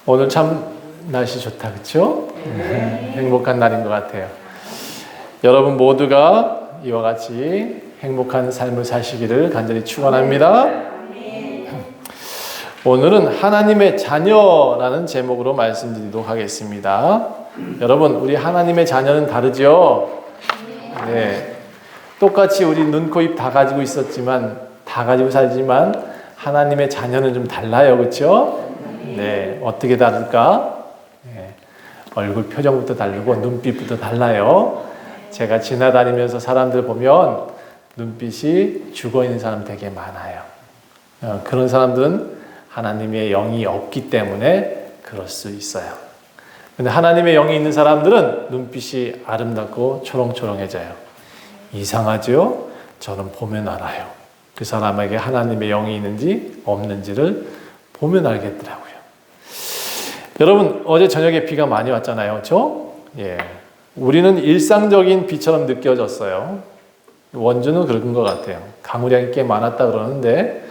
오늘 참 날씨 좋다, 그렇죠? 행복한 날인 것 같아요. 여러분 모두가 이와 같이 행복한 삶을 사시기를 간절히 축원합니다. 오늘은 하나님의 자녀라는 제목으로 말씀드리도록 하겠습니다. 여러분, 우리 하나님의 자녀는 다르죠? 네. 똑같이 우리 눈, 코, 입 다 가지고 있었지만, 다 가지고 살지만, 하나님의 자녀는 좀 달라요. 그렇죠? 네. 어떻게 다를까? 네. 얼굴 표정부터 다르고, 눈빛부터 달라요. 제가 지나다니면서 사람들 보면, 눈빛이 죽어 있는 사람 되게 많아요. 그런 사람들은 하나님의 영이 없기 때문에 그럴 수 있어요. 근데 하나님의 영이 있는 사람들은 눈빛이 아름답고 초롱초롱해져요. 이상하죠? 저는 보면 알아요. 그 사람에게 하나님의 영이 있는지 없는지를 보면 알겠더라고요. 여러분, 어제 저녁에 비가 많이 왔잖아요. 그렇죠? 예. 우리는 일상적인 비처럼 느껴졌어요. 원주는 그런 것 같아요. 강우량이 꽤 많았다 그러는데,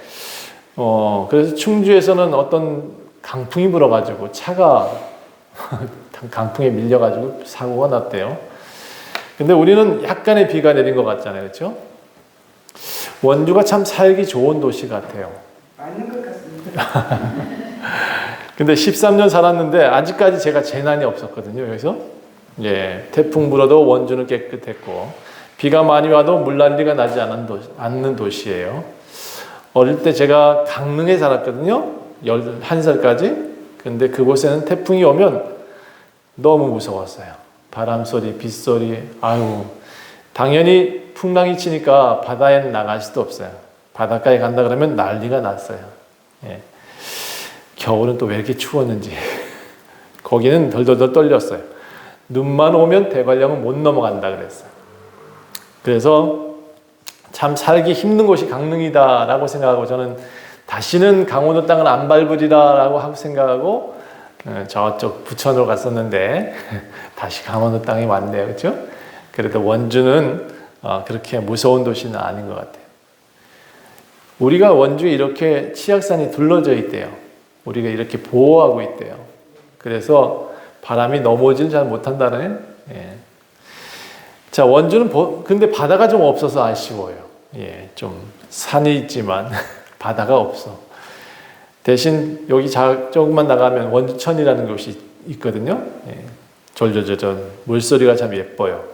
그래서 충주에서는 어떤 강풍이 불어가지고 차가 강풍에 밀려가지고 사고가 났대요. 근데 우리는 약간의 비가 내린 것 같잖아요. 그렇죠? 원주가 참 살기 좋은 도시 같아요. 맞는 것 같습니다. 근데 13년 살았는데 아직까지 제가 재난이 없었거든요. 여기서 예, 태풍 불어도 원주는 깨끗했고 비가 많이 와도 물난리가 나지 않는 도시예요. 어릴 때 제가 강릉에 살았거든요. 11살까지. 근데 그곳에는 태풍이 오면 너무 무서웠어요. 바람 소리, 빗소리, 아유. 당연히 풍랑이 치니까 바다에는 나갈 수도 없어요. 바닷가에 간다 그러면 난리가 났어요. 예. 겨울은 또 왜 이렇게 추웠는지. 거기는 덜덜덜 떨렸어요. 눈만 오면 대관령은 못 넘어간다 그랬어요. 그래서 참 살기 힘든 곳이 강릉이다라고 생각하고 저는 다시는 강원도 땅을 안 밟으리라라고 하고 생각하고 저쪽 부천으로 갔었는데 다시 강원도 땅에 왔네요. 그렇죠? 그래도 원주는 그렇게 무서운 도시는 아닌 것 같아요. 우리가 원주에 이렇게 치악산이 둘러져 있대요. 우리가 이렇게 보호하고 있대요. 그래서 바람이 넘어오지는 잘 못한다네. 예. 자, 원주는 근데 바다가 좀 없어서 아쉬워요. 예, 좀 산이 있지만 바다가 없어. 대신 여기 조금만 나가면 원주천이라는 곳이 있거든요. 예, 졸졸졸 물소리가 참 예뻐요.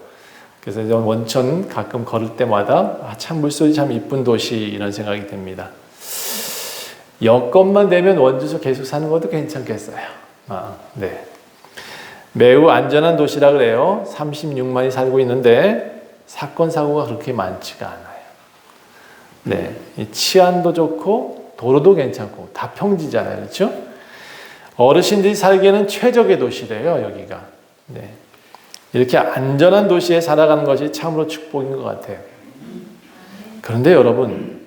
그래서 원천 가끔 걸을 때마다 참 물소리 참 이쁜 도시 이런 생각이 듭니다. 여건만 되면 원주에서 계속 사는 것도 괜찮겠어요. 네. 매우 안전한 도시라 그래요. 36만이 살고 있는데 사건 사고가 그렇게 많지가 않아요. 네, 치안도 좋고 도로도 괜찮고 다 평지잖아요, 그렇죠? 어르신들이 살기에는 최적의 도시래요, 여기가. 네, 이렇게 안전한 도시에 살아가는 것이 참으로 축복인 것 같아요. 그런데 여러분,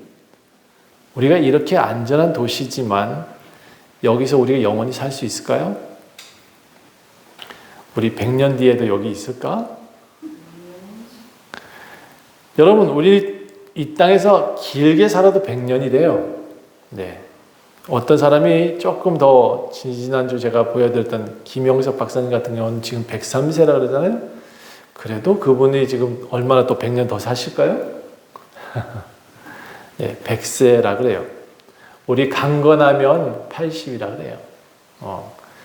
우리가 이렇게 안전한 도시지만 여기서 우리가 영원히 살 수 있을까요? 우리 100년 뒤에도 여기 있을까? 여러분, 우리 이 땅에서 길게 살아도 100년이래요. 네. 어떤 사람이 조금 더 지난주 제가 보여드렸던 김영석 박사님 같은 경우는 지금 103세라 그러잖아요. 그래도 그분이 지금 얼마나 또 100년 더 사실까요? 네, 100세라 그래요. 우리 강건하면 80이라 그래요.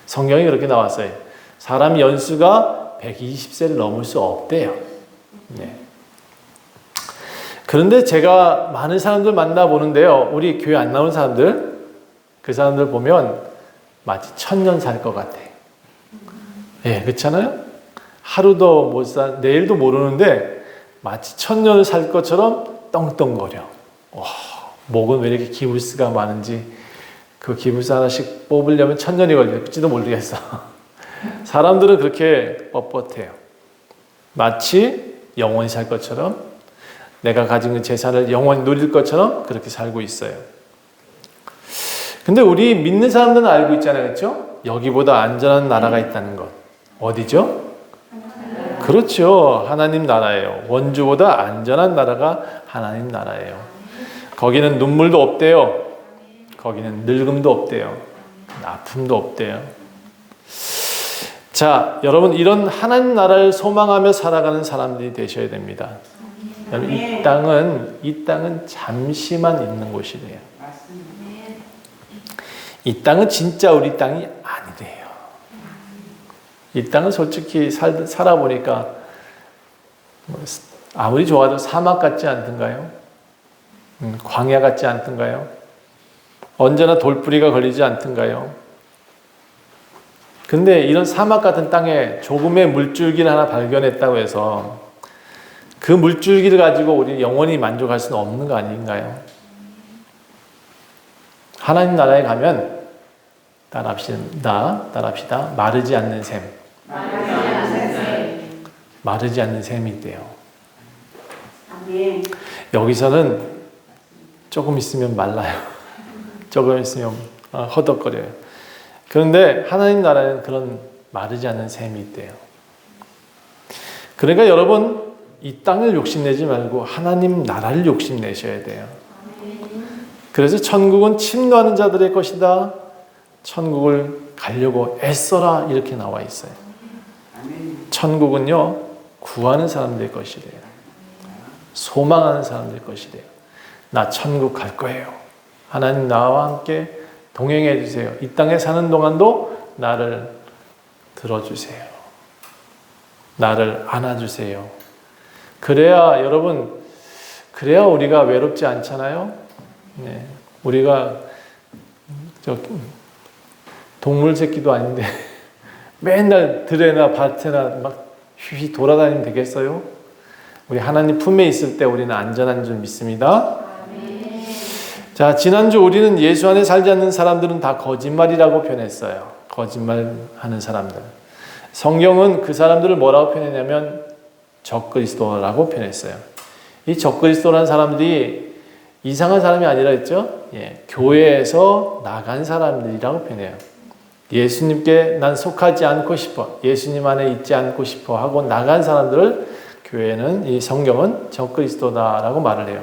성경이 그렇게 나왔어요. 사람 연수가 120세를 넘을 수 없대요. 네. 그런데 제가 많은 사람들 만나보는데요. 우리 교회 안 나오는 사람들, 그 사람들 보면 마치 1000년 살 것 같아. 예, 그렇잖아요? 하루도 못 내일도 모르는데 마치 1000년을 살 것처럼 떵떵거려. 와, 목은 왜 이렇게 기부스가 많은지 그 기부스 하나씩 뽑으려면 1000년이 걸릴지도 모르겠어. 사람들은 그렇게 뻣뻣해요. 마치 영원히 살 것처럼 내가 가진 그 재산을 영원히 누릴 것처럼 그렇게 살고 있어요. 근데 우리 믿는 사람들은 알고 있잖아요. 그렇죠? 여기보다 안전한 나라가 있다는 것. 어디죠? 그렇죠. 하나님 나라예요. 원주보다 안전한 나라가 하나님 나라예요. 거기는 눈물도 없대요. 거기는 늙음도 없대요. 아픔도 없대요. 자, 여러분 이런 하나님 나라를 소망하며 살아가는 사람들이 되셔야 됩니다. 여러분, 이 땅은 잠시만 있는 곳이래요. 맞습니다. 이 땅은 진짜 우리 땅이 아니래요. 이 땅은 솔직히 살아보니까 아무리 좋아도 사막 같지 않던가요? 광야 같지 않던가요? 언제나 돌뿌리가 걸리지 않던가요? 근데 이런 사막 같은 땅에 조금의 물줄기를 하나 발견했다고 해서 그 물줄기를 가지고 우리 영원히 만족할 수는 없는 거 아닌가요? 하나님 나라에 가면 따라합시다. 마르지 않는 샘. 마르지 않는 샘이 있대요. 아멘. 여기서는 조금 있으면 말라요. 조금 있으면 허덕거려요. 그런데 하나님 나라에는 그런 마르지 않는 샘이 있대요. 그러니까 여러분 이 땅을 욕심내지 말고 하나님 나라를 욕심내셔야 돼요. 그래서 천국은 침노하는 자들의 것이다. 천국을 가려고 애써라 이렇게 나와 있어요. 천국은요 구하는 사람들의 것이래요. 소망하는 사람들의 것이래요. 나 천국 갈 거예요. 하나님 나와 함께 동행해 주세요. 이 땅에 사는 동안도 나를 들어주세요. 나를 안아주세요. 그래야 여러분, 그래야 우리가 외롭지 않잖아요. 네, 우리가 동물 새끼도 아닌데 맨날 들에나 밭에나 막 휘휘 돌아다니면 되겠어요? 우리 하나님 품에 있을 때 우리는 안전한 줄 믿습니다. 자, 지난주 우리는 예수 안에 살지 않는 사람들은 다 거짓말이라고 표현했어요. 거짓말하는 사람들. 성경은 그 사람들을 뭐라고 표현했냐면 적그리스도라고 표현했어요. 이 적그리스도라는 사람들이 이상한 사람이 아니라 했죠. 교회에서 나간 사람들이라고 표현해요. 예수님께 난 속하지 않고 싶어. 예수님 안에 있지 않고 싶어 하고 나간 사람들을 교회는 이 성경은 적그리스도다라고 말을 해요.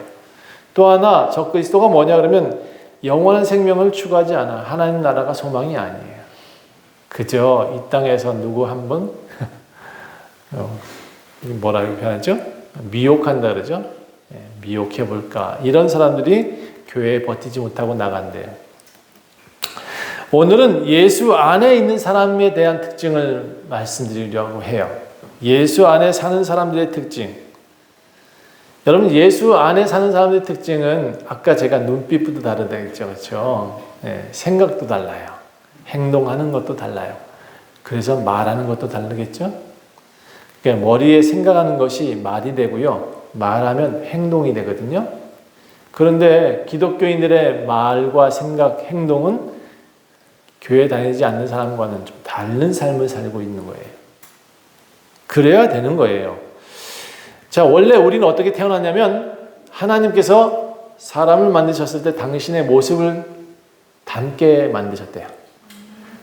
또 하나 적그리스도가 뭐냐 그러면 영원한 생명을 추구하지 않아. 하나님 나라가 소망이 아니에요. 그저 이 땅에서 누구 한 번 뭐라고 표현하죠? 미혹한다 그러죠? 미혹해볼까 이런 사람들이 교회에 버티지 못하고 나간대요. 오늘은 예수 안에 있는 사람에 대한 특징을 말씀드리려고 해요. 예수 안에 사는 사람들의 특징. 여러분 예수 안에 사는 사람들의 특징은 아까 제가 눈빛부터 다르다 했죠. 그렇죠? 생각도 달라요. 행동하는 것도 달라요. 그래서 말하는 것도 다르겠죠? 그러니까 머리에 생각하는 것이 말이 되고요. 말하면 행동이 되거든요. 그런데 기독교인들의 말과 생각, 행동은 교회 다니지 않는 사람과는 좀 다른 삶을 살고 있는 거예요. 그래야 되는 거예요. 자, 원래 우리는 어떻게 태어났냐면 하나님께서 사람을 만드셨을 때 당신의 모습을 닮게 만드셨대요.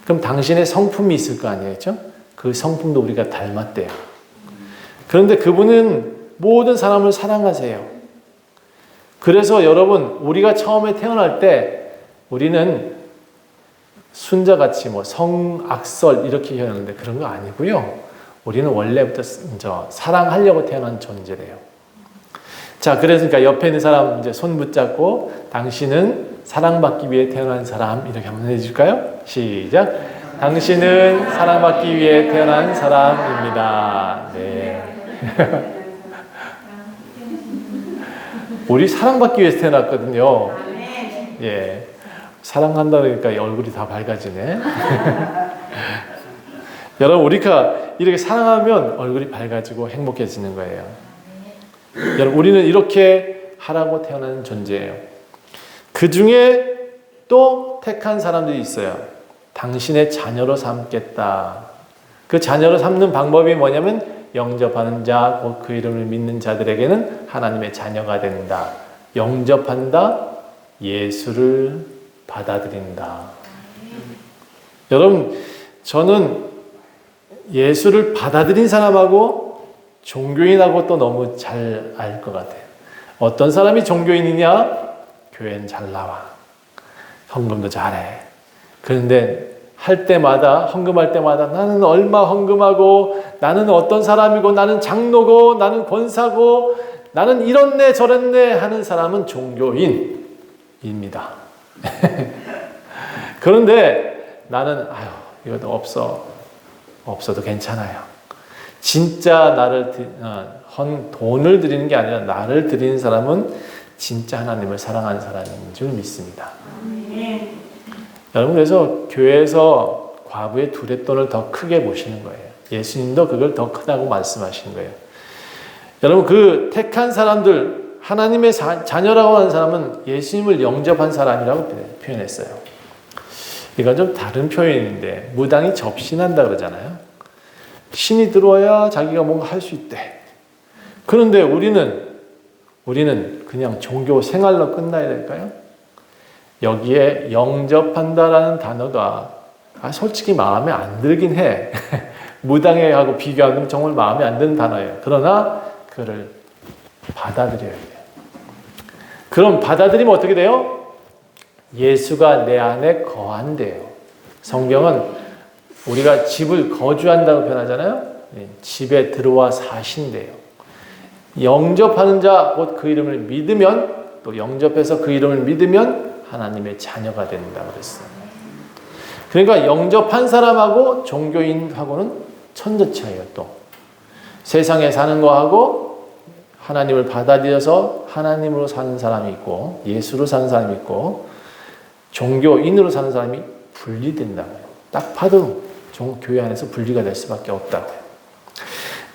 그럼 당신의 성품이 있을 거 아니겠죠? 그 성품도 우리가 닮았대요. 그런데 그분은 모든 사람을 사랑하세요. 그래서 여러분 우리가 처음에 태어날 때 우리는 순자같이 뭐 성악설 이렇게 표현하는데 그런 거 아니고요. 우리는 원래부터 사랑하려고 태어난 존재래요. 자, 그러니까 옆에 있는 사람 이제 손 붙잡고 당신은 사랑받기 위해 태어난 사람 이렇게 한번 해줄까요? 시작. 당신은 사랑받기 위해 태어난 사람입니다. 네. 우리 사랑받기 위해서 태어났거든요. 예. 사랑한다 그러니까 얼굴이 다 밝아지네. 여러분 우리가 이렇게 사랑하면 얼굴이 밝아지고 행복해지는 거예요. 여러분 우리는 이렇게 하라고 태어난 존재예요. 그 중에 또 택한 사람들이 있어요. 당신의 자녀로 삼겠다. 그 자녀로 삼는 방법이 뭐냐면 영접하는 자, 곧 그 이름을 믿는 자들에게는 하나님의 자녀가 된다. 영접한다. 예수를 받아들인다. 여러분 저는 예수를 받아들인 사람하고 종교인하고 또 너무 잘 알 것 같아요. 어떤 사람이 종교인이냐? 교회는 잘 나와. 헌금도 잘해. 그런데 할 때마다, 헌금할 때마다 나는 얼마 헌금하고, 나는 어떤 사람이고, 나는 장로고, 나는 권사고, 나는 이렇네 저랬네 하는 사람은 종교인입니다. 그런데 나는 이것도 없어도 괜찮아요. 진짜 돈을 드리는 게 아니라 나를 드리는 사람은 진짜 하나님을 사랑하는 사람인 줄 믿습니다. 여러분, 그래서 교회에서 과부의 두랫돈을 더 크게 보시는 거예요. 예수님도 그걸 더 크다고 말씀하시는 거예요. 여러분, 그 택한 사람들, 하나님의 자녀라고 하는 사람은 예수님을 영접한 사람이라고 표현했어요. 이건 좀 다른 표현인데, 무당이 접신한다 그러잖아요. 신이 들어와야 자기가 뭔가 할 수 있대. 그런데 우리는 그냥 종교 생활로 끝나야 될까요? 여기에 영접한다라는 단어가 솔직히 마음에 안 들긴 해. 무당하고 비교하면 정말 마음에 안 드는 단어예요. 그러나 그를 받아들여야 돼요. 그럼 받아들이면 어떻게 돼요? 예수가 내 안에 거한대요. 성경은 우리가 집을 거주한다고 표현하잖아요. 집에 들어와 사신대요. 영접하는 자, 곧 그 이름을 믿으면, 또 영접해서 그 이름을 믿으면 하나님의 자녀가 된다고 그랬어요. 그러니까 영접한 사람하고 종교인하고는 천지 차이예요. 또 세상에 사는 거하고 하나님을 받아들여서 하나님으로 사는 사람이 있고, 예수로 사는 사람이 있고, 종교인으로 사는 사람이 분리된다고요. 딱 봐도 교회 안에서 분리가 될 수밖에 없다고요.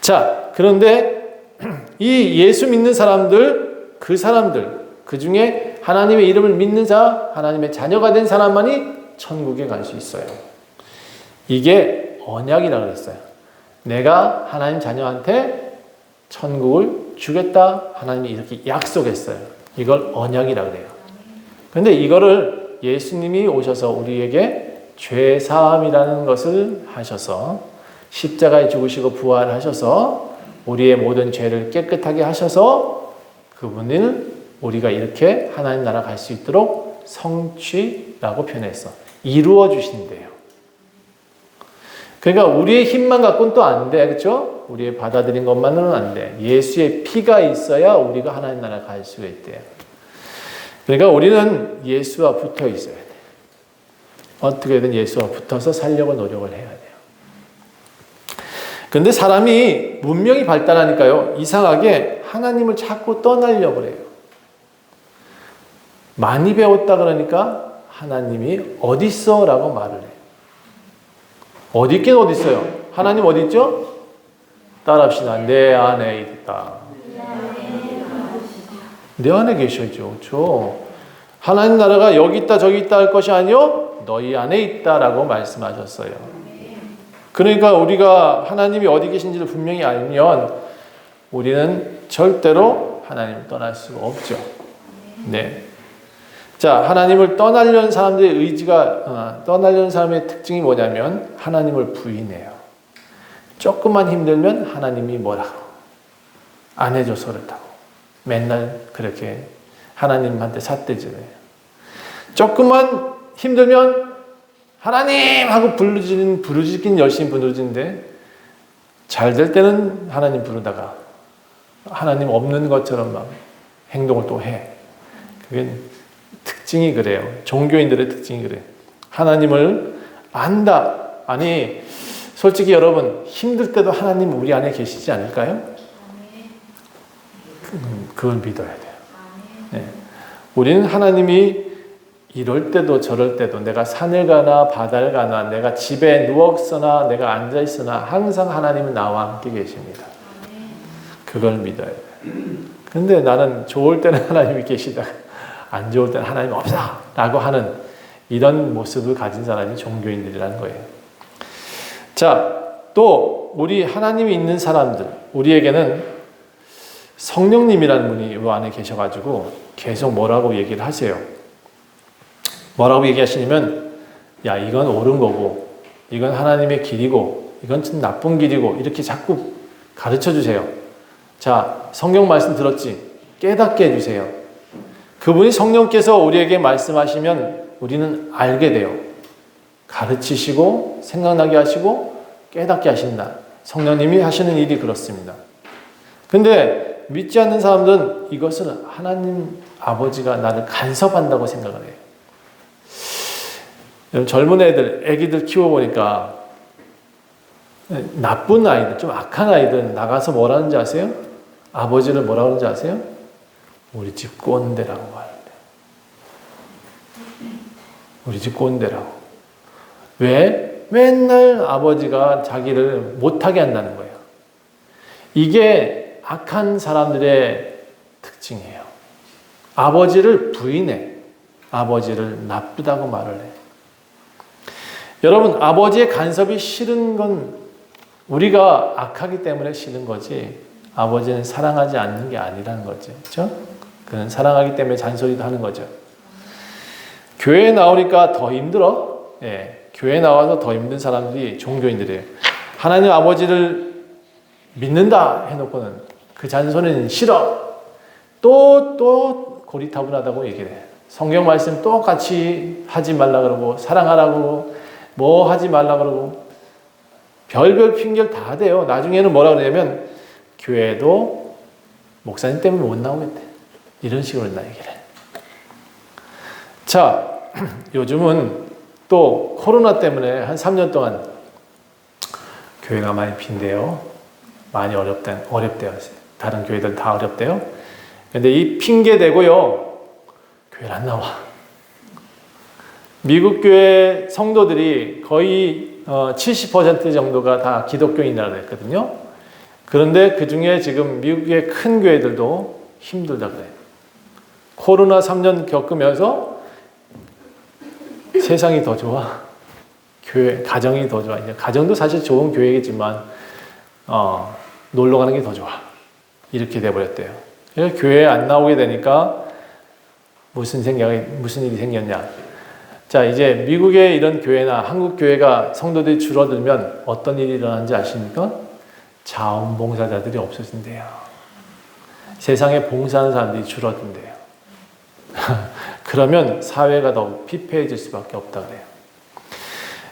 자, 그런데 이 예수 믿는 사람들, 그 중에 하나님의 이름을 믿는 자, 하나님의 자녀가 된 사람만이 천국에 갈 수 있어요. 이게 언약이라고 그랬어요. 내가 하나님 자녀한테 천국을 주겠다. 하나님이 이렇게 약속했어요. 이걸 언약이라고 그래요. 그런데 이거를 예수님이 오셔서 우리에게 죄사함이라는 것을 하셔서 십자가에 죽으시고 부활하셔서 우리의 모든 죄를 깨끗하게 하셔서 그분을 우리가 이렇게 하나님 나라 갈 수 있도록 성취라고 표현했어. 이루어 주신대요. 그러니까 우리의 힘만 갖고는 또 안 돼. 그렇죠? 우리의 받아들인 것만으로는 안 돼. 예수의 피가 있어야 우리가 하나님 나라 갈 수가 있대요. 그러니까 우리는 예수와 붙어 있어야 돼. 어떻게든 예수와 붙어서 살려고 노력을 해야 돼요. 그런데 사람이 문명이 발달하니까요, 이상하게 하나님을 자꾸 떠나려고 해요. 많이 배웠다 그러니까 하나님이 어디 있어? 라고 말을 해요. 어디 있긴 어디 있어요? 하나님 어디 있죠? 따라합시다. 내 안에 있다. 내 안에 계셔죠. 그렇죠? 하나님 나라가 여기 있다 저기 있다 할 것이 아니요 너희 안에 있다라고 말씀하셨어요. 그러니까 우리가 하나님이 어디 계신지를 분명히 알면 우리는 절대로 하나님을 떠날 수가 없죠. 네. 자, 하나님을 떠나려는 사람들의 떠나려는 사람의 특징이 뭐냐면 하나님을 부인해요. 조금만 힘들면 하나님이 뭐라고 안 해줘서 그렇다고 맨날 그렇게 하나님한테 삿대질해요. 조금만 힘들면 하나님 하고 부르짖긴 열심히 부르짖는데 잘 될 때는 하나님 부르다가 하나님 없는 것처럼 막 행동을 또 해. 그게 특징이 그래요. 종교인들의 특징이 그래요. 하나님을 안다. 아니, 솔직히 여러분 힘들 때도 하나님 우리 안에 계시지 않을까요? 그걸 믿어야 돼요. 네. 우리는 하나님이 이럴 때도 저럴 때도 내가 산을 가나 바다를 가나 내가 집에 누웠으나 내가 앉아있으나 항상 하나님은 나와 함께 계십니다. 그걸 믿어야 돼요. 근데 나는 좋을 때는 하나님이 계시다가 안 좋을 때는 하나님 없어 라고 하는 이런 모습을 가진 사람이 종교인들이라는 거예요. 자, 또 우리 하나님이 있는 사람들, 우리에게는 성령님이라는 분이 이 안에 계셔가지고 계속 뭐라고 얘기를 하세요. 뭐라고 얘기하시냐면 야, 이건 옳은 거고 이건 하나님의 길이고 이건 좀 나쁜 길이고 이렇게 자꾸 가르쳐 주세요. 자, 성경 말씀 들었지? 깨닫게 해주세요. 그분이 성령께서 우리에게 말씀하시면 우리는 알게 돼요. 가르치시고 생각나게 하시고 깨닫게 하신다. 성령님이 하시는 일이 그렇습니다. 근데 믿지 않는 사람들은 이것을 하나님 아버지가 나를 간섭한다고 생각을 해요. 젊은 애기들 키워보니까 나쁜 아이들, 좀 악한 아이들 나가서 뭐라는지 아세요? 아버지를 뭐라 그러는지 아세요? 우리 집 꼰대라고 하는데. 우리 집 꼰대라고. 왜? 맨날 아버지가 자기를 못하게 한다는 거예요. 이게 악한 사람들의 특징이에요. 아버지를 부인해. 아버지를 나쁘다고 말을 해. 여러분, 아버지의 간섭이 싫은 건 우리가 악하기 때문에 싫은 거지, 아버지는 사랑하지 않는 게 아니라는 거죠. 그렇죠? 그는 사랑하기 때문에 잔소리도 하는 거죠. 교회에 나오니까 더 힘들어. 예, 교회에 나와서 더 힘든 사람들이 종교인들이에요. 하나님 아버지를 믿는다 해놓고는 그 잔소리는 싫어. 또 고리타분하다고 얘기를 해. 성경 말씀 똑같이 하지 말라 그러고, 사랑하라고 뭐 하지 말라 그러고, 별별 핑계를 다 대요. 나중에는 뭐라 그러냐면 교회도 목사님 때문에 못 나오겠대. 이런 식으로 나 얘기를 해. 자, 요즘은 또 코로나 때문에 한 3년 동안 교회가 많이 빈대요. 많이 어렵대요. 다른 교회들 다 어렵대요. 근데 이 핑계 대고요, 교회를 안 나와. 미국 교회 성도들이 거의 70% 정도가 다 기독교인이라고 했거든요. 그런데 그 중에 지금 미국의 큰 교회들도 힘들다 그래요. 코로나 3년 겪으면서 세상이 더 좋아. 교회, 가정이 더 좋아. 이제 가정도 사실 좋은 교회이지만, 놀러 가는 게 더 좋아. 이렇게 돼버렸대요. 그래서 교회에 안 나오게 되니까 무슨 일이 생겼냐. 자, 이제 미국의 이런 교회나 한국 교회가 성도들이 줄어들면 어떤 일이 일어나는지 아십니까? 자원봉사자들이 없어진대요. 세상에 봉사하는 사람들이 줄어든대요. 그러면 사회가 더 피폐해질 수밖에 없다 그래요.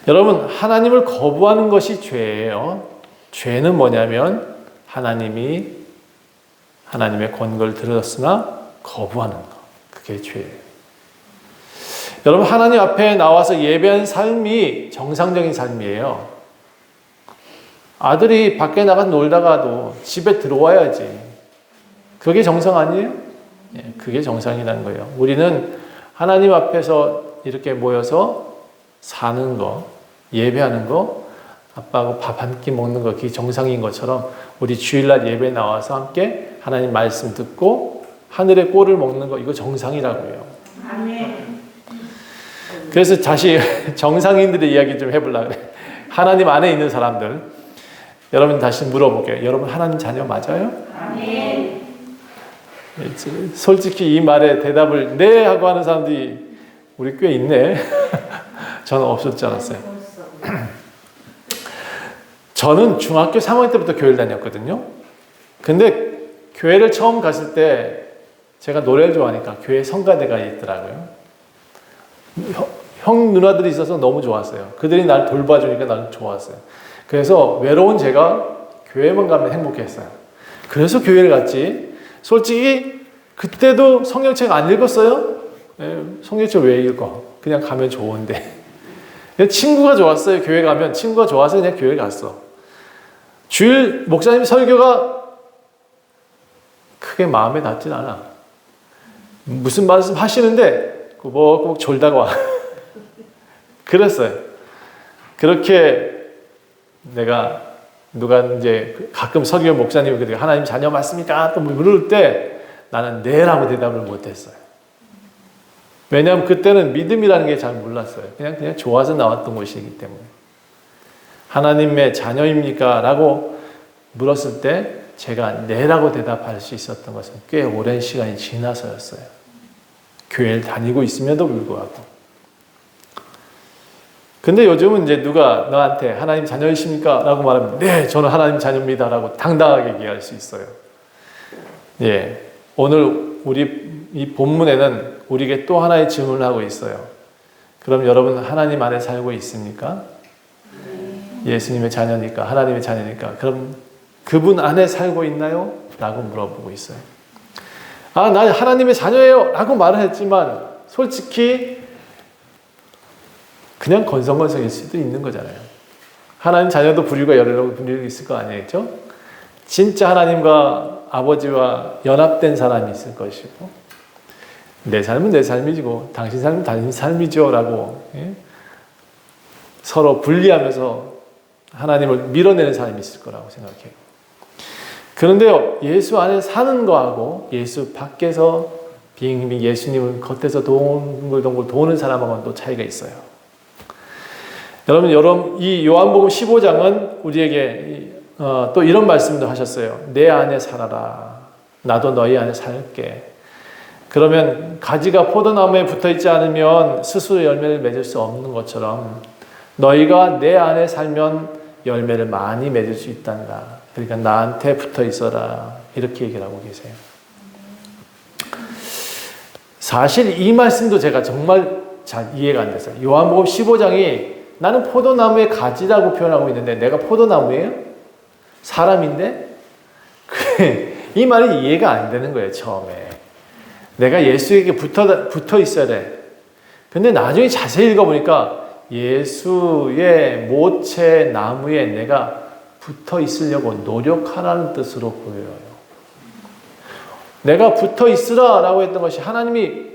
여러분, 하나님을 거부하는 것이 죄예요. 죄는 뭐냐면 하나님이 하나님의 권고를 들었으나 거부하는 것. 그게 죄예요. 여러분, 하나님 앞에 나와서 예배하는 삶이 정상적인 삶이에요. 아들이 밖에 나가 놀다가도 집에 들어와야지. 그게 정상 아니에요? 예, 그게 정상이라는 거예요. 우리는 하나님 앞에서 이렇게 모여서 사는 거, 예배하는 거, 아빠하고 밥 한 끼 먹는 거, 그게 정상인 것처럼 우리 주일날 예배 나와서 함께 하나님 말씀 듣고 하늘의 꼴을 먹는 거, 이거 정상이라고 해요. 아멘. 그래서 다시 정상인들의 이야기 좀 해보려고 그래. 하나님 안에 있는 사람들, 여러분 다시 물어볼게요. 여러분 하나님 자녀 맞아요? 아멘. 솔직히 이 말에 대답을 네 하고 하는 사람들이 우리 꽤 있네. 저는 없었지 않았어요. 저는 중학교 3학년 때부터 교회를 다녔거든요. 근데 교회를 처음 갔을 때 제가 노래를 좋아하니까 교회 성가대가 있더라고요. 형 누나들이 있어서 너무 좋았어요. 그들이 날 돌봐주니까 나는 좋았어요. 그래서 외로운 제가 교회만 가면 행복했어요. 그래서 교회를 갔지. 솔직히 그때도 성경책 안 읽었어요. 성경책 왜 읽어? 그냥 가면 좋은데. 친구가 좋았어요. 교회 가면 친구가 좋아서 그냥 교회 갔어. 주일 목사님 설교가 크게 마음에 닿진 않아. 무슨 말씀 하시는데 꾸벅꾸벅 졸다가 와. 그랬어요. 그렇게 내가 누가 이제 가끔 설교 목사님이 그래 하나님 자녀 맞습니까? 또 물을 때 나는 네라고 대답을 못했어요. 왜냐하면 그때는 믿음이라는 게 잘 몰랐어요. 그냥 좋아서 나왔던 것이기 때문에. 하나님의 자녀입니까? 라고 물었을 때 제가 네라고 대답할 수 있었던 것은 꽤 오랜 시간이 지나서였어요. 교회를 다니고 있음에도 불구하고. 근데 요즘은 이제 누가 너한테 하나님 자녀이십니까? 라고 말하면 네, 저는 하나님 자녀입니다. 라고 당당하게 얘기할 수 있어요. 예. 오늘 우리 이 본문에는 우리에게 또 하나의 질문을 하고 있어요. 그럼 여러분 하나님 안에 살고 있습니까? 예수님의 자녀니까, 하나님의 자녀니까. 그럼 그분 안에 살고 있나요? 라고 물어보고 있어요. 아, 나 하나님의 자녀예요 라고 말을 했지만 솔직히 그냥 건성건성일 수도 있는 거잖아요. 하나님 자녀도 부류가 여러 부류 있을 거 아니겠죠? 진짜 하나님과 아버지와 연합된 사람이 있을 것이고, 내 삶은 내 삶이고 당신 삶은 당신 삶이죠 라고 서로 분리하면서 하나님을 밀어내는 사람이 있을 거라고 생각해요. 그런데요, 예수 안에 사는 거하고 예수 밖에서 빙빙 예수님을 겉에서 동글동글 도는 사람하고는 또 차이가 있어요. 여러분 이 요한복음 15장은 우리에게 또 이런 말씀도 하셨어요. 내 안에 살아라. 나도 너희 안에 살게. 그러면 가지가 포도나무에 붙어있지 않으면 스스로 열매를 맺을 수 없는 것처럼 너희가 내 안에 살면 열매를 많이 맺을 수 있단다. 그러니까 나한테 붙어 있어라. 이렇게 얘기를 하고 계세요. 사실 이 말씀도 제가 정말 잘 이해가 안 됐어요. 요한복음 15장이 나는 포도나무의 가지라고 표현하고 있는데 내가 포도나무예요? 사람인데? 이 말이 이해가 안 되는 거예요, 처음에. 내가 예수에게 붙어 있어야 돼. 근데 나중에 자세히 읽어보니까 예수의 모체 나무에 내가 붙어 있으려고 노력하라는 뜻으로 보여요. 내가 붙어 있으라 라고 했던 것이 하나님이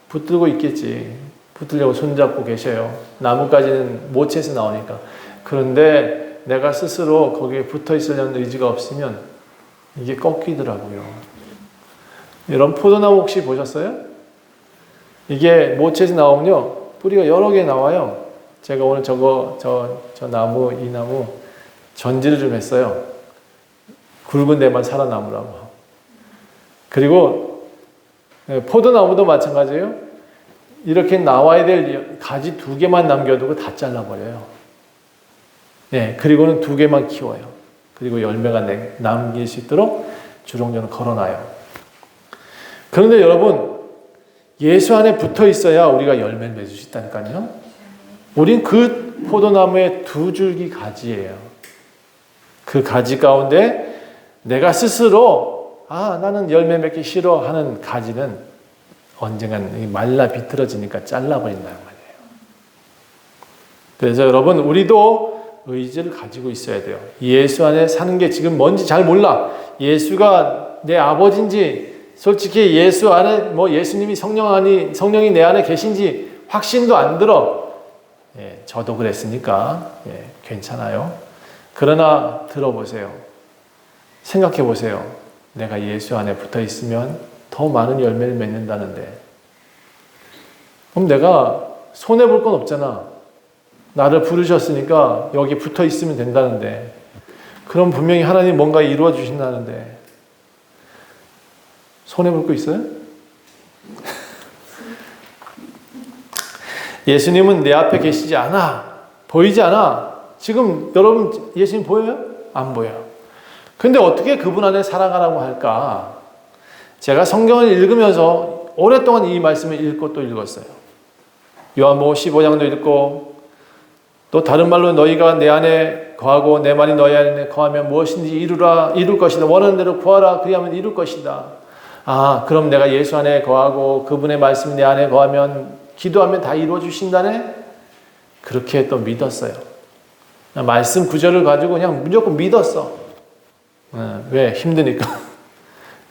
붙들고 있겠지. 붙들려고 손잡고 계셔요. 나무까지는 모체에서 나오니까. 그런데 내가 스스로 거기에 붙어 있으려는 의지가 없으면 이게 꺾이더라고요. 여러분 포도나무 혹시 보셨어요? 이게 모체에서 나오면요 뿌리가 여러 개 나와요. 제가 오늘 저 나무, 이 나무 전지를 좀 했어요. 굵은 데만 살아남으라고. 그리고 포도나무도 마찬가지예요. 이렇게 나와야 될 가지 2개만 남겨두고 다 잘라버려요. 네, 그리고는 2개만 키워요. 그리고 열매가 남길 수 있도록 주렁주렁 걸어놔요. 그런데 여러분, 예수 안에 붙어 있어야 우리가 열매를 맺을 수 있다니까요. 우린 그 포도나무의 2줄기 가지예요. 그 가지 가운데 내가 스스로 나는 열매 맺기 싫어 하는 가지는 언젠간 말라 비틀어지니까 잘라버린다는 말이에요. 그래서 여러분 우리도 의지를 가지고 있어야 돼요. 예수 안에 사는 게 지금 뭔지 잘 몰라. 예수가 내 아버지인지 솔직히 예수 안에 예수님이 성령이 내 안에 계신지 확신도 안 들어. 저도 그랬으니까 괜찮아요. 그러나 들어보세요. 생각해 보세요. 내가 예수 안에 붙어 있으면 더 많은 열매를 맺는다는데 그럼 내가 손해볼 건 없잖아. 나를 부르셨으니까 여기 붙어 있으면 된다는데 그럼 분명히 하나님 뭔가 이루어 주신다는데 손해볼 거 있어요? 예수님은 내 앞에 계시지 않아. 보이지 않아. 지금 여러분 예수님 보여요? 안 보여요. 근데 어떻게 그분 안에 살아가라고 할까? 제가 성경을 읽으면서 오랫동안 이 말씀을 읽고 또 읽었어요. 요한복음 15장도 읽고 또 다른 말로 너희가 내 안에 거하고 내 말이 너희 안에 거하면 무엇인지 이룰 것이다. 원하는 대로 구하라. 그리하면 이룰 것이다. 그럼 내가 예수 안에 거하고 그분의 말씀이 내 안에 거하면 기도하면 다 이루어 주신다네? 그렇게 또 믿었어요. 말씀 구절을 가지고 그냥 무조건 믿었어. 왜? 힘드니까.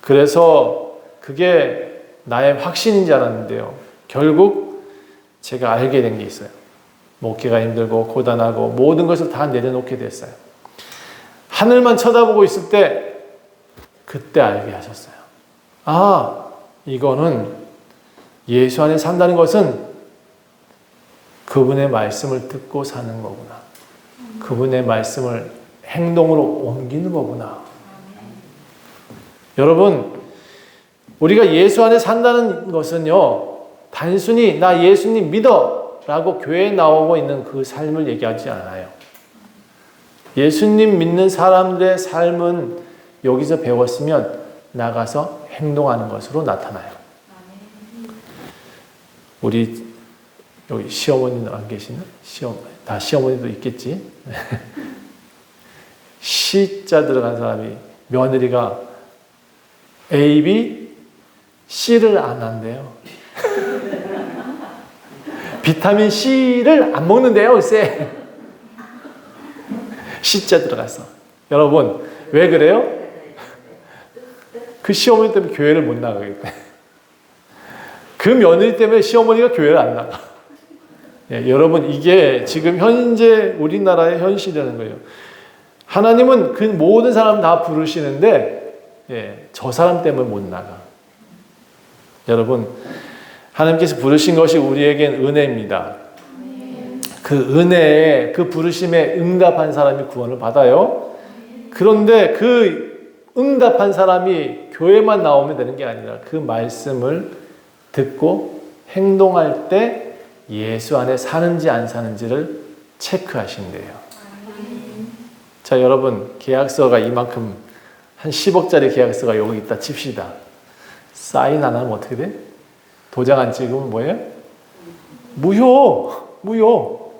그래서 그게 나의 확신인 줄 알았는데요. 결국 제가 알게 된 게 있어요. 목회가 힘들고 고단하고 모든 것을 다 내려놓게 됐어요. 하늘만 쳐다보고 있을 때 그때 알게 하셨어요. 이거는 예수 안에 산다는 것은 그분의 말씀을 듣고 사는 거구나. 그분의 말씀을 행동으로 옮기는 거구나. 여러분, 우리가 예수 안에 산다는 것은요, 단순히 나 예수님 믿어 라고 교회에 나오고 있는 그 삶을 얘기하지 않아요. 예수님 믿는 사람들의 삶은 여기서 배웠으면 나가서 행동하는 것으로 나타나요. 우리 여기 시어머니는 안 계시나? 다 시어머니도 있겠지. C자 들어간 사람이 며느리가 A, B, C를 안 한대요. 비타민 C를 안 먹는데요, 글쎄. C자 들어갔어. 여러분, 왜 그래요? 그 시어머니 때문에 교회를 못 나가겠대. 그 며느리 때문에 시어머니가 교회를 안 나가. 예, 여러분, 이게 지금 현재 우리나라의 현실이라는 거예요. 하나님은 그 모든 사람 다 부르시는데, 예, 저 사람 때문에 못 나가. 여러분, 하나님께서 부르신 것이 우리에겐 은혜입니다. 그 은혜에, 그 부르심에 응답한 사람이 구원을 받아요. 그런데 그 응답한 사람이 교회만 나오면 되는 게 아니라 그 말씀을 듣고 행동할 때 예수 안에 사는지 안 사는지를 체크하신대요. 자, 여러분, 계약서가 이만큼 한 10억짜리 계약서가 여기 있다 칩시다. 사인 안 하면 어떻게 돼? 도장 안 찍으면 뭐예요? 무효.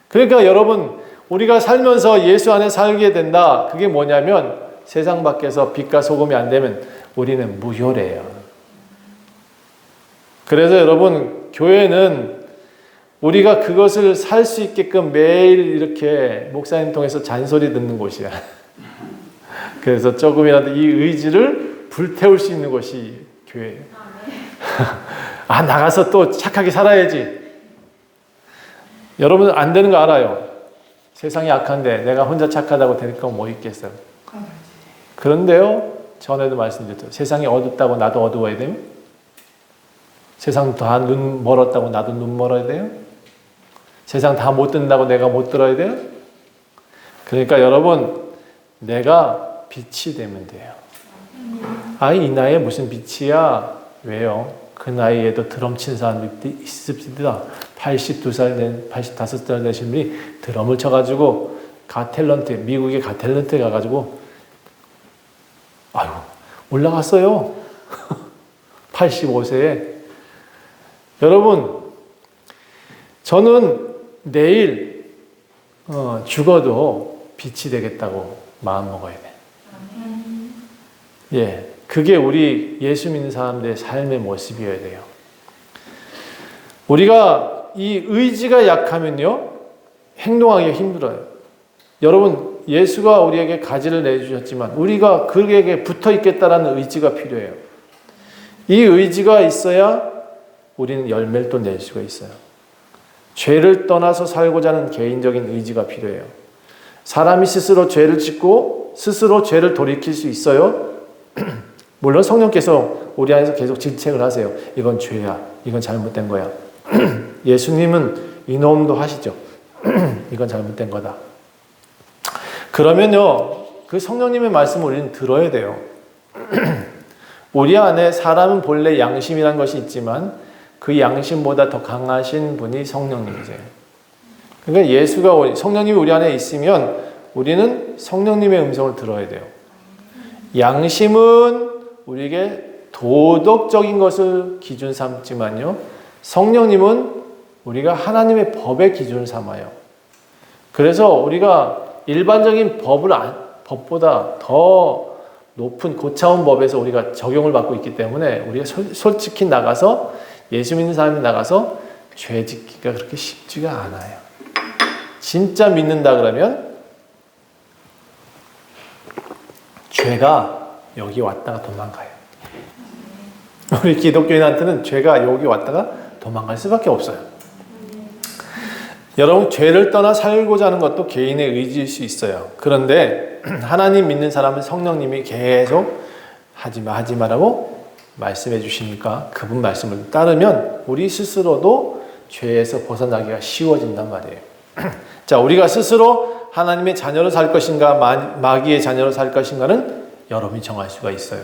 그러니까 여러분, 우리가 살면서 예수 안에 살게 된다. 그게 뭐냐면 세상 밖에서 빛과 소금이 안 되면 우리는 무효래요. 그래서 여러분, 교회는 우리가 그것을 살 수 있게끔 매일 이렇게 목사님 통해서 잔소리 듣는 곳이야. 그래서 조금이라도 이 의지를 불태울 수 있는 곳이 교회예요. 아, 나가서 또 착하게 살아야지. 여러분, 안 되는 거 알아요. 세상이 악한데 내가 혼자 착하다고 될 건 뭐 있겠어요. 그런데요, 전에도 말씀드렸죠. 세상이 어둡다고 나도 어두워야 돼요? 세상 다 눈 멀었다고 나도 눈 멀어야 돼요? 세상 다 못 듣는다고 내가 못 들어야 돼요? 그러니까 여러분, 내가 빛이 되면 돼요. 아, 이 나이에 무슨 빛이야? 왜요? 그 나이에도 드럼 친 사람들이 있습니다. 85살 되신 분이 드럼을 쳐가지고 미국의 가탤런트에 가가지고 아유, 올라갔어요. 85세에. 여러분, 저는 내일 죽어도 빛이 되겠다고 마음 먹어야 돼. 예, 그게 우리 예수 믿는 사람들의 삶의 모습이어야 돼요. 우리가 이 의지가 약하면요, 행동하기가 힘들어요. 여러분, 예수가 우리에게 가지를 내주셨지만 우리가 그에게 붙어 있겠다라는 의지가 필요해요. 이 의지가 있어야 우리는 열매를 또 낼 수가 있어요. 죄를 떠나서 살고자 하는 개인적인 의지가 필요해요. 사람이 스스로 죄를 짓고 스스로 죄를 돌이킬 수 있어요. 물론 성령께서 우리 안에서 계속 질책을 하세요. 이건 죄야. 이건 잘못된 거야. 예수님은 이놈도 하시죠. 이건 잘못된 거다. 그러면요, 그 성령님의 말씀을 우리는 들어야 돼요. 우리 안에 사람은 본래 양심이란 것이 있지만 그 양심보다 더 강하신 분이 성령님이세요. 그러니까 성령님이 우리 안에 있으면 우리는 성령님의 음성을 들어야 돼요. 양심은 우리에게 도덕적인 것을 기준 삼지만요, 성령님은 우리가 하나님의 법의 기준을 삼아요. 그래서 우리가 일반적인 법보다 더 높은 고차원 법에서 우리가 적용을 받고 있기 때문에 우리가 솔직히 나가서 예수 믿는 사람이 나가서 죄 짓기가 그렇게 쉽지가 않아요. 진짜 믿는다 그러면 죄가 여기 왔다가 도망가요. 우리 기독교인한테는 죄가 여기 왔다가 도망갈 수밖에 없어요. 여러분, 죄를 떠나 살고자 하는 것도 개인의 의지일 수 있어요. 그런데 하나님 믿는 사람은 성령님이 계속 하지마라고 말씀해 주시니까 그분 말씀을 따르면 우리 스스로도 죄에서 벗어나기가 쉬워진단 말이에요. 자, 우리가 스스로 하나님의 자녀로 살 것인가 마귀의 자녀로 살 것인가는 여러분이 정할 수가 있어요.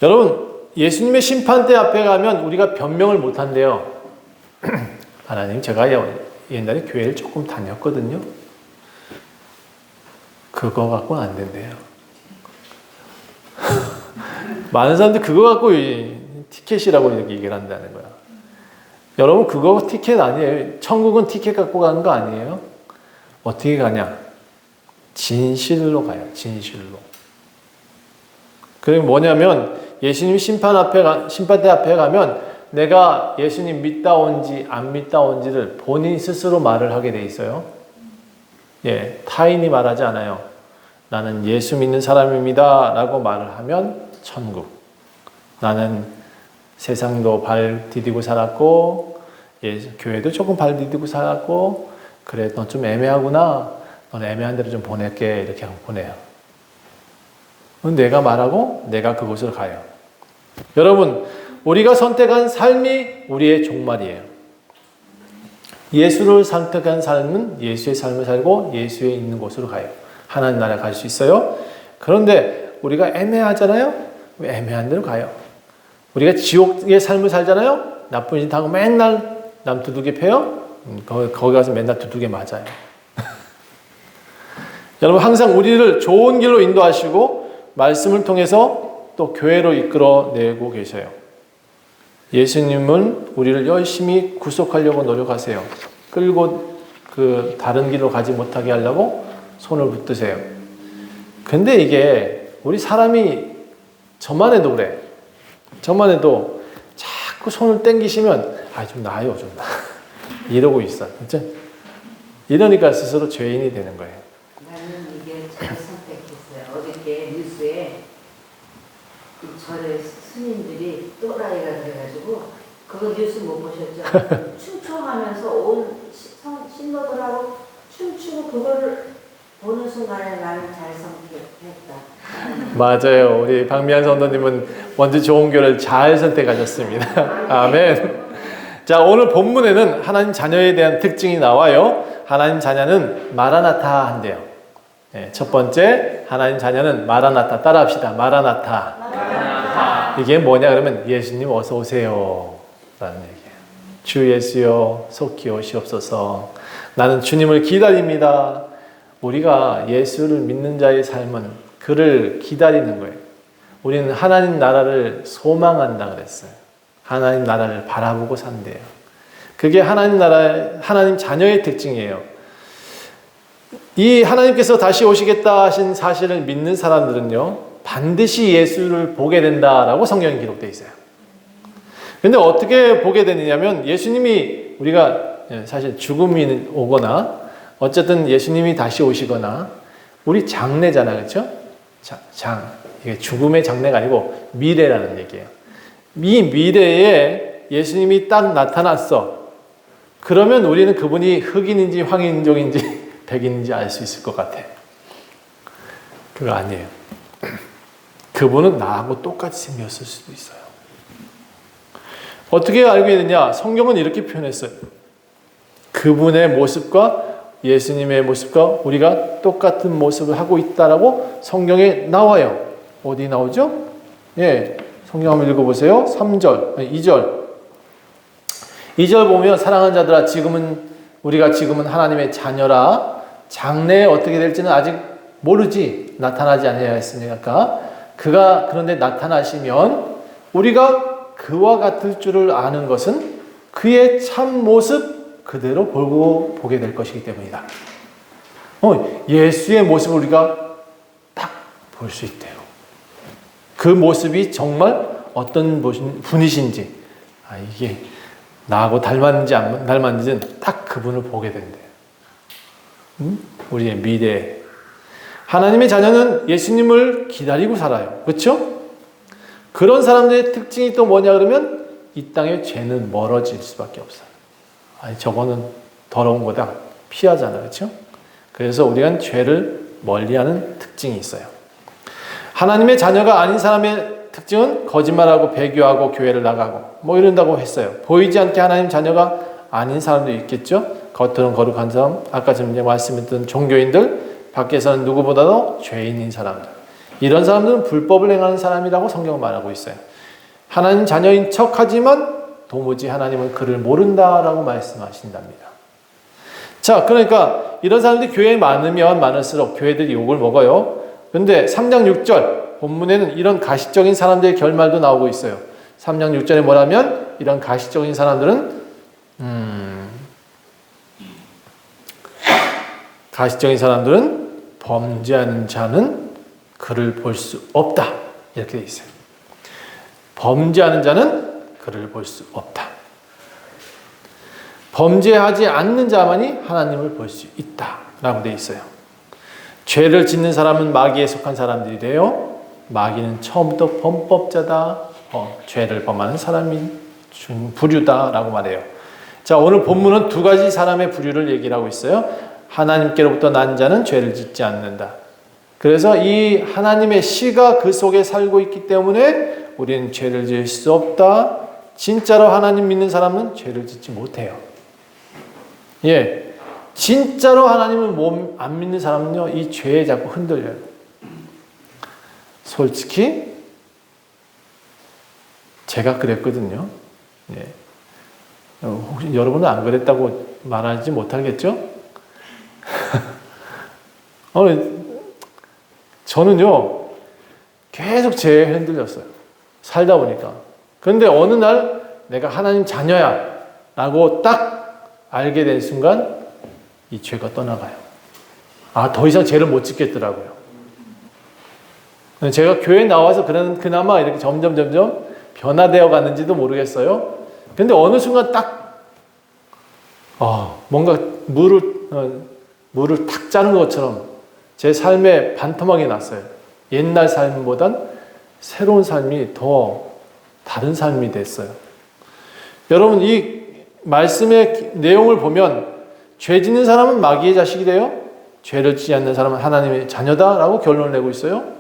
여러분, 예수님의 심판대 앞에 가면 우리가 변명을 못 한대요. 하나님, 제가 옛날에 교회를 조금 다녔거든요. 그거 갖고는 안 된대요. 많은 사람들이 그거 갖고 티켓이라고 이렇게 얘기를 한다는 거야. 여러분 그거 티켓 아니에요. 천국은 티켓 갖고 가는 거 아니에요. 어떻게 가냐? 진실로 가요. 진실로. 그게 뭐냐면 예수님 심판대 앞에 가면 내가 예수님 믿다온지 안 믿다온지를 본인 스스로 말을 하게 돼 있어요. 예, 타인이 말하지 않아요. 나는 예수 믿는 사람입니다 라고 말을 하면 천국. 나는 세상도 발 디디고 살았고 교회도 조금 발 디디고 살았고 그래 너 좀 애매하구나. 넌 애매한 대로 좀 보낼게. 이렇게 하고 보내요. 내가 말하고 내가 그곳을 가요. 여러분 우리가 선택한 삶이 우리의 종말이에요. 예수를 선택한 삶은 예수의 삶을 살고 예수에 있는 곳으로 가요. 하나님 나라에 갈 수 있어요. 그런데 우리가 애매하잖아요. 애매한 대로 가요. 우리가 지옥의 삶을 살잖아요. 나쁜 짓 하고 맨날 남 두들겨 패요. 거기 가서 맨날 두들겨 맞아요. 여러분 항상 우리를 좋은 길로 인도하시고 말씀을 통해서 또 교회로 이끌어내고 계셔요. 예수님은 우리를 열심히 구속하려고 노력하세요. 끌고 그 다른 길로 가지 못하게 하려고 손을 붙드세요. 근데 이게 우리 사람이 저만 해도 그래. 저만 해도 자꾸 손을 땡기시면 좀 나아요 좀 이러고 있어. 그렇죠? 이러니까 스스로 죄인이 되는 거예요. 나는 이게 잘 선택했어요. 어저께 뉴스에 절의 스님들이 또라이가 돼가지고 그거 뉴스 못 보셨죠? 춤춰가면서 온 신도들하고 춤추고 그거를 보는 순간에 나는 잘 선택했다. 맞아요. 우리 박미안 성도님은 먼저 좋은 교를 잘 선택하셨습니다. 아멘. 자, 오늘 본문에는 하나님 자녀에 대한 특징이 나와요. 하나님 자녀는 마라나타 한대요. 네, 첫 번째, 하나님 자녀는 마라나타. 따라합시다. 마라나타. 이게 뭐냐 그러면 예수님 어서 오세요 라는 얘기예요. 주 예수여 속히 오시옵소서. 나는 주님을 기다립니다. 우리가 예수를 믿는 자의 삶은 그를 기다리는 거예요. 우리는 하나님 나라를 소망한다 그랬어요. 하나님 나라를 바라보고 산대요. 그게 하나님 자녀의 특징이에요. 이 하나님께서 다시 오시겠다 하신 사실을 믿는 사람들은요, 반드시 예수를 보게 된다라고 성경에 기록되어 있어요. 근데 어떻게 보게 되느냐면 예수님이 우리가 사실 죽음이 오거나 어쨌든 예수님이 다시 오시거나 우리 장래잖아, 그렇죠? 이게 죽음의 장래가 아니고 미래라는 얘기예요. 이 미래에 예수님이 딱 나타났어. 그러면 우리는 그분이 흑인인지 황인종인지 백인인지 알 수 있을 것 같아. 그거 아니에요. 그분은 나하고 똑같이 생겼을 수도 있어요. 어떻게 알게 되냐? 성경은 이렇게 표현했어요. 그분의 모습과 예수님의 모습과 우리가 똑같은 모습을 하고 있다라고 성경에 나와요. 어디 나오죠? 예, 성경 한번 읽어보세요. 3절, 2절. 2절 보면 사랑하는 자들아 우리가 지금은 하나님의 자녀라. 장래에 어떻게 될지는 아직 모르지. 나타나지 아니하였으니까. 그가 그런데 나타나시면 우리가 그와 같을 줄을 아는 것은 그의 참 모습 그대로 보게 될 것이기 때문이다. 예수의 모습을 우리가 딱 볼 수 있대요. 그 모습이 정말 어떤 분이신지, 이게 나하고 닮았는지 안 닮았는지는 딱 그분을 보게 된대요. 우리의 미래. 하나님의 자녀는 예수님을 기다리고 살아요. 그렇죠? 그런 사람들의 특징이 또 뭐냐 그러면 이 땅의 죄는 멀어질 수밖에 없어요. 저거는 더러운 거다. 피하잖아. 그렇죠? 그래서 우리가 죄를 멀리하는 특징이 있어요. 하나님의 자녀가 아닌 사람의 특징은 거짓말하고 배교하고 교회를 나가고 이런다고 했어요. 보이지 않게 하나님 자녀가 아닌 사람도 있겠죠. 겉으로는 거룩한 사람, 아까 전에 말씀했던 종교인들, 밖에서는 누구보다도 죄인인 사람들. 이런 사람들은 불법을 행하는 사람이라고 성경은 말하고 있어요. 하나님 자녀인 척하지만 도무지 하나님은 그를 모른다라고 말씀하신답니다. 자, 그러니까 이런 사람들이 교회에 많으면 많을수록 교회들이 욕을 먹어요. 그런데 3장 6절 본문에는 이런 가시적인 사람들의 결말도 나오고 있어요. 3장 6절에 뭐라면 이런 가시적인 사람들은 가시적인 사람들은 범죄하는 자는 그를 볼 수 없다. 이렇게 돼 있어요. 범죄하는 자는 그를 볼 수 없다. 범죄하지 않는 자만이 하나님을 볼 수 있다. 라고 돼 있어요. 죄를 짓는 사람은 마귀에 속한 사람들이래요. 마귀는 처음부터 범법자다. 죄를 범하는 사람이 부류다라고 말해요. 자, 오늘 본문은 두 가지 사람의 부류를 얘기를 하고 있어요. 하나님께로부터 난 자는 죄를 짓지 않는다. 그래서 이 하나님의 씨가 그 속에 살고 있기 때문에 우리는 죄를 지을 수 없다. 진짜로 하나님 믿는 사람은 죄를 짓지 못해요. 예, 진짜로 하나님을 안 믿는 사람은요, 이 죄에 자꾸 흔들려요. 솔직히 제가 그랬거든요. 예. 혹시 여러분은 안 그랬다고 말하지 못하겠죠? 저는요, 계속 죄에 흔들렸어요. 살다 보니까. 그런데 어느 날 내가 하나님 자녀야 라고 딱 알게 된 순간 이 죄가 떠나가요. 더 이상 죄를 못 짓겠더라고요. 제가 교회에 나와서 그나마 이렇게 점점 변화되어 갔는지도 모르겠어요. 근데 어느 순간 딱, 뭔가 물을 탁 짜는 것처럼 제 삶에 반토막이 났어요. 옛날 삶보단 새로운 삶이 더 다른 삶이 됐어요. 여러분, 이 말씀의 내용을 보면 죄 짓는 사람은 마귀의 자식이래요. 죄를 짓지 않는 사람은 하나님의 자녀다라고 결론을 내고 있어요.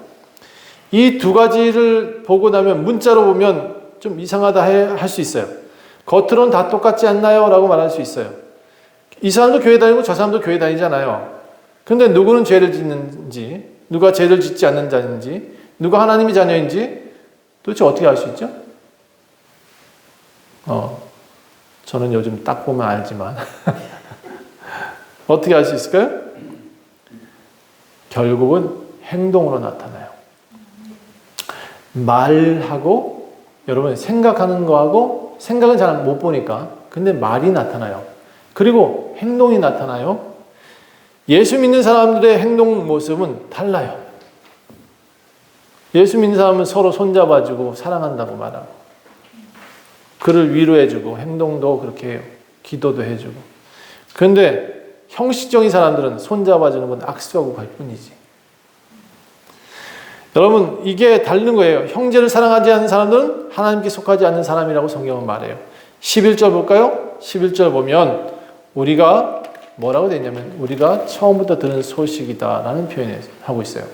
이 두 가지를 보고 나면 문자로 보면 좀 이상하다 할 수 있어요. 겉으로는 다 똑같지 않나요? 라고 말할 수 있어요. 이 사람도 교회 다니고 저 사람도 교회 다니잖아요. 근데 누구는 죄를 짓는지, 누가 죄를 짓지 않는 자인지, 누가 하나님의 자녀인지 도대체 어떻게 알 수 있죠? 저는 요즘 딱 보면 알지만 어떻게 알 수 있을까요? 결국은 행동으로 나타나요. 말하고, 여러분 생각하는 거하고, 생각은 잘 못 보니까, 근데 말이 나타나요. 그리고 행동이 나타나요. 예수 믿는 사람들의 행동 모습은 달라요. 예수 믿는 사람은 서로 손잡아주고 사랑한다고 말하고, 그를 위로해주고, 행동도 그렇게 해요. 기도도 해주고. 그런데 형식적인 사람들은 손잡아주는 건 악수하고 갈 뿐이지. 여러분, 이게 다른 거예요. 형제를 사랑하지 않는 사람들은 하나님께 속하지 않는 사람이라고 성경은 말해요. 11절 볼까요? 11절 보면 우리가 뭐라고 되냐면 우리가 처음부터 들은 소식이다 라는 표현을 하고 있어요.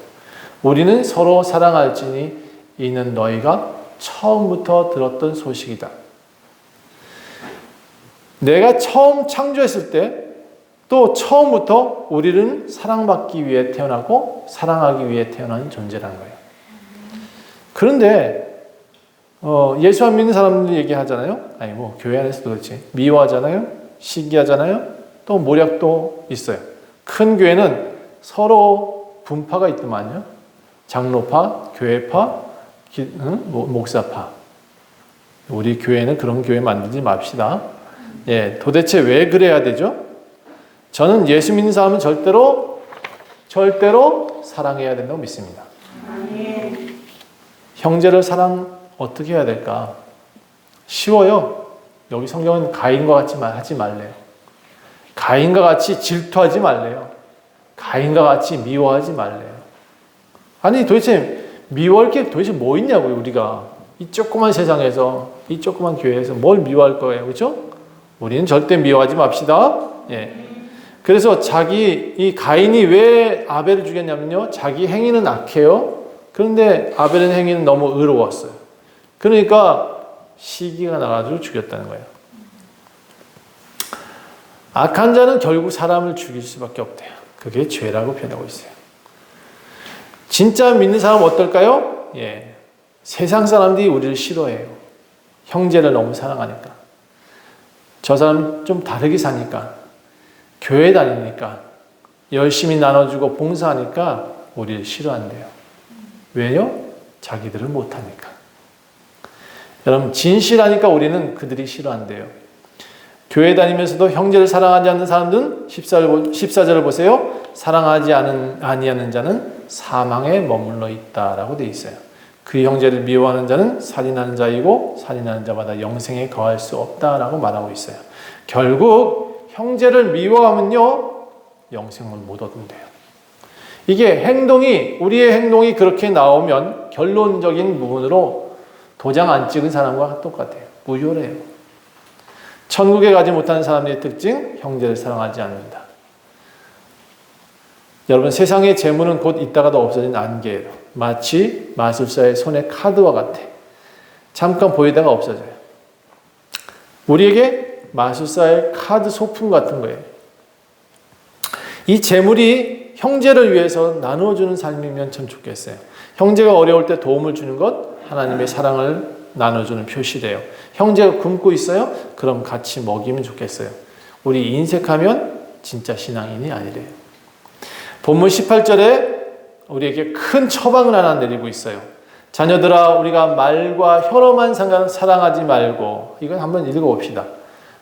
우리는 서로 사랑할지니 이는 너희가 처음부터 들었던 소식이다. 내가 처음 창조했을 때 또 처음부터 우리는 사랑받기 위해 태어나고 사랑하기 위해 태어난 존재라는 거예요. 그런데 예수 안 믿는 사람들이 얘기하잖아요. 아니 뭐 교회 안에서도 그렇지. 미워하잖아요. 시기하잖아요. 또 모략도 있어요. 큰 교회는 서로 분파가 있더만요. 장로파, 교회파, 목사파. 우리 교회는 그런 교회 만들지 맙시다. 예, 도대체 왜 그래야 되죠? 저는 예수 믿는 사람은 절대로 사랑해야 된다고 믿습니다. 아멘. 형제를 사랑 어떻게 해야 될까? 쉬워요. 여기 성경은 가인과 같이 하지 말래요. 가인과 같이 질투하지 말래요. 가인과 같이 미워하지 말래요. 아니 도대체 미워할 게 도대체 뭐 있냐고요. 우리가 이 조그만 세상에서, 이 조그만 교회에서 뭘 미워할 거예요. 그렇죠? 우리는 절대 미워하지 맙시다. 예. 그래서 이 가인이 왜 아벨을 죽였냐면요. 자기 행위는 악해요. 그런데 아벨의 행위는 너무 의로웠어요. 그러니까 시기가 나가지고 죽였다는 거예요. 악한 자는 결국 사람을 죽일 수밖에 없대요. 그게 죄라고 표현하고 있어요. 진짜 믿는 사람은 어떨까요? 예. 세상 사람들이 우리를 싫어해요. 형제를 너무 사랑하니까. 저 사람 좀 다르게 사니까. 교회 다니니까. 열심히 나눠주고 봉사하니까 우리를 싫어한대요. 왜요? 자기들은 못하니까. 여러분 진실하니까 우리는 그들이 싫어한대요. 교회 다니면서도 형제를 사랑하지 않는 사람들은 14절을 보세요. 사랑하지 아니하는 자는 사망에 머물러 있다라고 되어 있어요. 그 형제를 미워하는 자는 살인하는 자이고 살인하는 자마다 영생에 거할 수 없다라고 말하고 있어요. 결국 형제를 미워하면요 영생을 못 얻는데요. 이게 우리의 행동이 그렇게 나오면 결론적인 부분으로 도장 안 찍은 사람과 똑같아요. 무효래요. 천국에 가지 못하는 사람들의 특징, 형제를 사랑하지 않는다. 여러분, 세상의 재물은 곧 있다가도 없어진 안개예요. 마치 마술사의 손의 카드와 같아. 잠깐 보이다가 없어져요. 우리에게 마술사의 카드 소품 같은 거예요. 이 재물이 형제를 위해서 나누어주는 삶이면 참 좋겠어요. 형제가 어려울 때 도움을 주는 것, 하나님의 사랑을 나눠주는 표시래요. 형제가 굶고 있어요? 그럼 같이 먹이면 좋겠어요. 우리 인색하면 진짜 신앙인이 아니래요. 본문 18절에 우리에게 큰 처방을 하나 내리고 있어요. 자녀들아, 우리가 말과 혀로만 사랑하지 말고, 이건 한번 읽어봅시다.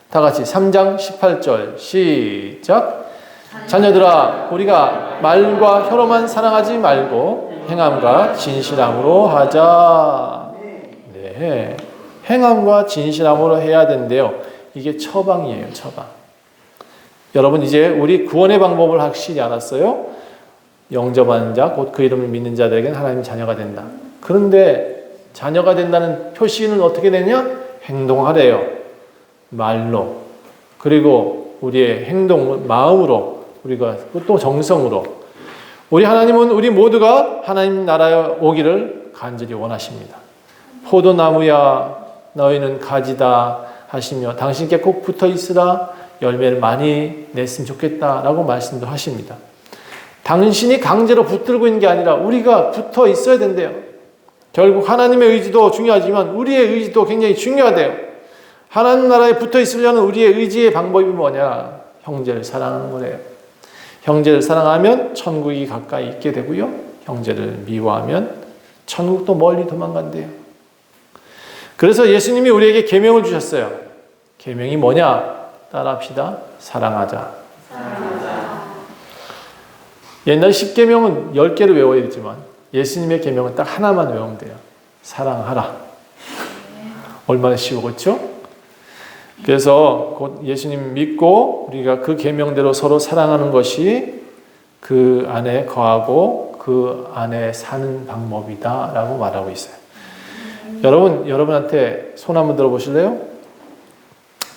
다 같이 3장 18절 시작. 자녀들아, 우리가 말과 혀로만 사랑하지 말고 행함과 진실함으로 하자. 네, 행함과 진실함으로 해야 된대요. 이게 처방이에요, 처방. 여러분, 이제 우리 구원의 방법을 확실히 알았어요. 영접하는 자, 곧 그 이름을 믿는 자들에게는 하나님 자녀가 된다. 그런데 자녀가 된다는 표시는 어떻게 되냐? 행동하래요. 말로. 그리고 우리의 행동, 마음으로, 우리가 또 정성으로. 우리 하나님은 우리 모두가 하나님 나라에 오기를 간절히 원하십니다. 포도나무야, 너희는 가지다 하시며 당신께 꼭 붙어 있으라, 열매를 많이 냈으면 좋겠다라고 말씀도 하십니다. 당신이 강제로 붙들고 있는 게 아니라 우리가 붙어 있어야 된대요. 결국 하나님의 의지도 중요하지만 우리의 의지도 굉장히 중요하대요. 하나님 나라에 붙어 있으려는 우리의 의지의 방법이 뭐냐? 형제를 사랑하는 거래요. 형제를 사랑하면 천국이 가까이 있게 되고요. 형제를 미워하면 천국도 멀리 도망간대요. 그래서 예수님이 우리에게 계명을 주셨어요. 계명이 뭐냐? 따라합시다. 사랑하자. 옛날 10계명은 10개를 외워야 되지만 예수님의 계명은 딱 하나만 외우면 돼요. 사랑하라. 얼마나 쉬워, 그렇죠? 그래서 곧 예수님 믿고 우리가 그 계명대로 서로 사랑하는 것이 그 안에 거하고 그 안에 사는 방법이다라고 말하고 있어요. 여러분한테 손 한번 들어보실래요?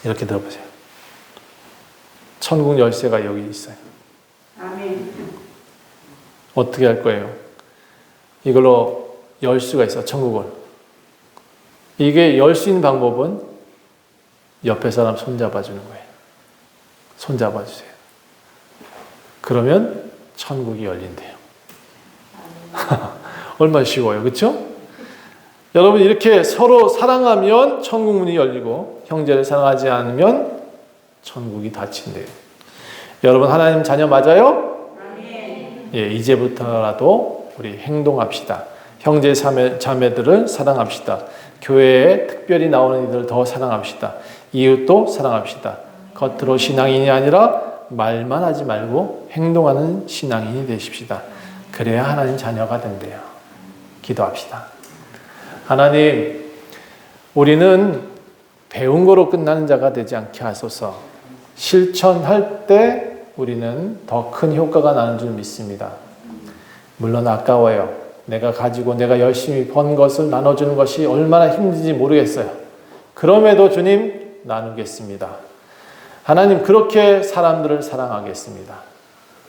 이렇게 들어보세요. 천국 열쇠가 여기 있어요. 아멘. 어떻게 할 거예요? 이걸로 열 수가 있어, 천국을. 이게 열 수 있는 방법은 옆에 사람 손잡아 주는 거예요. 손잡아 주세요. 그러면 천국이 열린대요. 얼마나 쉬워요, 그렇죠? 여러분, 이렇게 서로 사랑하면 천국 문이 열리고 형제를 사랑하지 않으면 천국이 닫힌대요. 여러분, 하나님 자녀 맞아요? 예, 이제부터라도 우리 행동합시다. 형제 자매들을 사랑합시다. 교회에 특별히 나오는 이들을 더 사랑합시다. 이웃도 사랑합시다. 겉으로 신앙인이 아니라 말만 하지 말고 행동하는 신앙인이 되십시다. 그래야 하나님 자녀가 된대요. 기도합시다. 하나님, 우리는 배운 거로 끝나는 자가 되지 않게 하소서. 실천할 때 우리는 더 큰 효과가 나는 줄 믿습니다. 물론 아까워요. 내가 가지고 내가 열심히 번 것을 나눠주는 것이 얼마나 힘든지 모르겠어요. 그럼에도 주님, 나누겠습니다. 하나님, 그렇게 사람들을 사랑하겠습니다.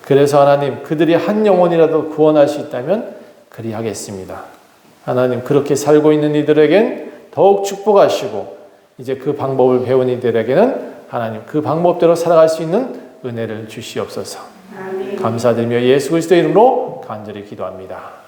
그래서 하나님, 그들이 한 영혼이라도 구원할 수 있다면 그리하겠습니다. 하나님, 그렇게 살고 있는 이들에겐 더욱 축복하시고 이제 그 방법을 배운 이들에게는 하나님 그 방법대로 살아갈 수 있는 은혜를 주시옵소서. 감사드리며 예수 그리스도의 이름으로 간절히 기도합니다.